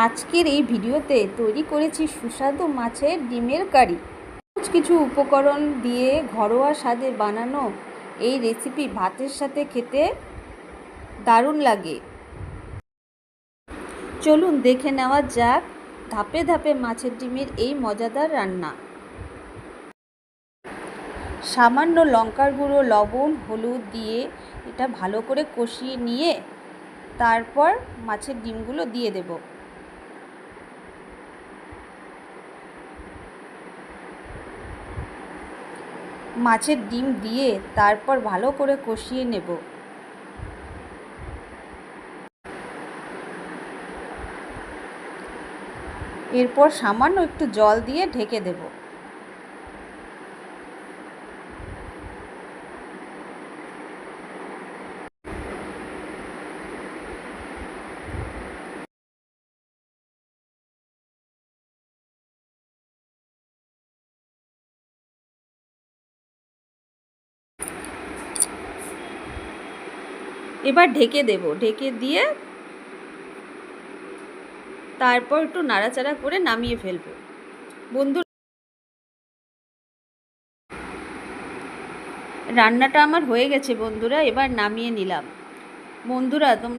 আজকের এই ভিডিওতে তৈরি করেছি সুস্বাদু মাছের ডিমের কারি। কিছু উপকরণ দিয়ে ঘরোয়া স্বাদে বানানো এই রেসিপি ভাতের সাথে খেতে দারুণ লাগে। চলুন দেখে নেওয়া যাক ধাপে ধাপে মাছের ডিমের এই মজাদার রান্না। সামান্য লঙ্কার গুঁড়ো, লবণ, হলুদ দিয়ে এটা ভালো করে কষিয়ে নিয়ে তারপর মাছের ডিমগুলো দিয়ে দেব। মাছের ডিম দিয়ে তারপর ভালো করে কষিয়ে নেব। এরপর সামান্য একটু জল দিয়ে ঢেকে দেব। এবার ঢেকে দেব। ঢেকে দিয়ে তারপর একটু নাড়াচাড়া করে নামিয়ে ফেলবো। রান্নাটা আমার হয়ে গেছে বন্ধুরা, এবার নামিয়ে নিলাম। বন্ধুরা তোমরা